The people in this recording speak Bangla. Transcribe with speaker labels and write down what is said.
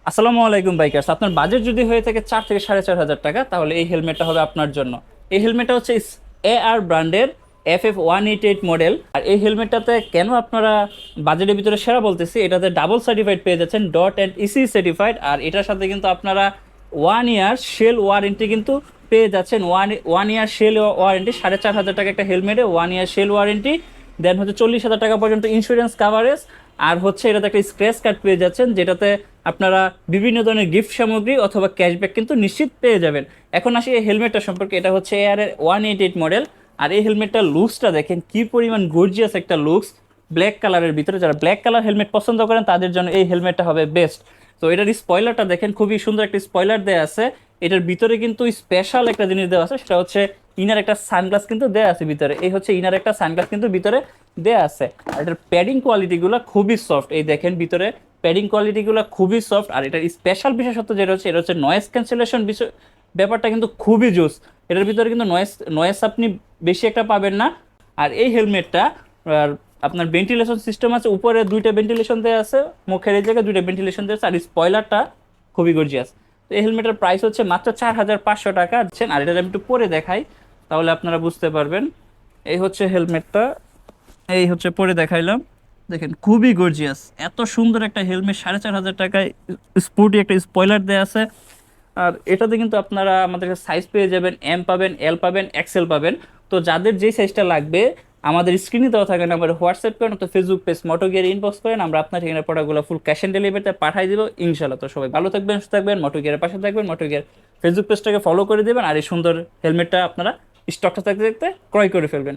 Speaker 1: আসসালামু আলাইকুম বাইকার্স। আপনার বাজেট যদি হয়ে থাকে 4 থেকে 4.5 হাজার টাকা, তাহলে এই হেলমেটটা হবে আপনার জন্য। এই হেলমেটটা হচ্ছে AR ব্র্যান্ডের FF188 মডেল। আর এই হেলমেটটাতে কেন আপনারা বাজেটের ভিতরে সেরা বলতেছি, এটাতে ডাবল সার্টিফাইড পেয়ে যাচ্ছেন, ডট অ্যান্ড ইসি সার্টিফাইড। আর এটার সাথে কিন্তু আপনারা 1 ইয়ার সেল ওয়ারেন্টি কিন্তু পেয়ে যাচ্ছেন। ওয়ান ইয়ার সেল ওয়ারেন্টি, 4.5 হাজার টাকা একটা হেলমেটে 1 ইয়ার সেল ওয়ারেন্টি। দেন হচ্ছে 40,000 টাকা পর্যন্ত ইন্স্যুরেন্স কাভারেজ। আর হচ্ছে এটাতে একটা স্ক্র্যাচ কার্ড পেয়ে যাচ্ছেন, যেটাতে আপনারা বিভিন্ন ধরনের গিফট সামগ্রী অথবা ক্যাশব্যাক কিন্তু নিশ্চিত পেয়ে যাবেন। এখন আসি এই হেলমেটটা সম্পর্কে। এটা হচ্ছে AR এর 188 মডেল। আর এই হেলমেটটার লুকসটা দেখেন কি পরিমাণ গর্জিয়াস একটা লুকস, ব্ল্যাক কালারের ভিতরে। যারা ব্ল্যাক কালার হেলমেট পছন্দ করেন তাদের জন্য এই হেলমেটটা হবে বেস্ট। তো এটার স্পয়লারটা দেখেন, খুবই সুন্দর একটা স্পয়লার দেওয়া আছে। এটার ভিতরে কিন্তু স্পেশাল একটা জিনিস দেওয়া আছে, সেটা হচ্ছে ইনার একটা সানগ্লাস কিন্তু দেওয়া আছে ভিতরে। এই হচ্ছে ইনার একটা সানগ্লাস কিন্তু ভিতরে দেওয়া আছে। আর এটার প্যাডিং কোয়ালিটিগুলো খুবই সফট, এই দেখেন ভিতরে প্যাডিং কোয়ালিটিগুলো খুবই সফট। আর এটার স্পেশাল বিশেষত্ব যেটা হচ্ছে, এটা হচ্ছে নয়েজ ক্যান্সেলেশন বিষয়, ব্যাপারটা কিন্তু খুবই জোস। এটার ভিতরে কিন্তু নয়েজ নয়েজ আপনি বেশি একটা পাবেন না। আর এই হেলমেটটা আর আপনার ভেন্টিলেশন সিস্টেম আছে, উপরে দুইটা ভেন্টিলেশন দেওয়া আছে, মুখের এই জায়গায় দুইটা ভেন্টিলেশন দেওয়া আছে। আর স্পয়লারটা খুবই গর্জিয়াস। তো এই হেলমেটের প্রাইস হচ্ছে মাত্র 4,500 টাকা দিচ্ছেন। আর এটা আমি একটু পরে দেখাই, তাহলে আপনারা বুঝতে পারবেন। এই হচ্ছে হেলমেটটা, এই হচ্ছে পরে দেখাইলাম। দেখেন খুবই গর্জিয়াস, এত সুন্দর একটা হেলমেট 4,500 টাকায়। স্পোর্টি একটা স্পয়লার দেওয়া আছে। আর এটাতে কিন্তু আপনারা আমাদের সাইজ পেয়ে যাবেন, এম পাবেন, এল পাবেন, এক্সেল পাবেন। তো যাদের যেই সাইজটা লাগবে আমাদের স্ক্রিনে দেওয়া থাকে নাম্বারে হোয়াটসঅ্যাপ করেন, তো ফেসবুক পেজ মোটো গিয়ার ইনবক্স করেন, আমরা আপনার ঠিকানা প্রোডাক্টগুলো ফুল ক্যাশ অন ডেলিভারিতে পাঠিয়ে দিব ইনশাল্লাহ। তো সবাই ভালো থাকবেন, সুস্থ থাকবেন, মোটো গিয়ারের পাশে থাকবেন, মোটো গিয়ার ফেসবুক পেজটাকে ফলো করে দেবেন। আর এই সুন্দর হেলমেটটা আপনারা স্টকটা থাকতে থাকতে ক্রয় করে ফেলবেন।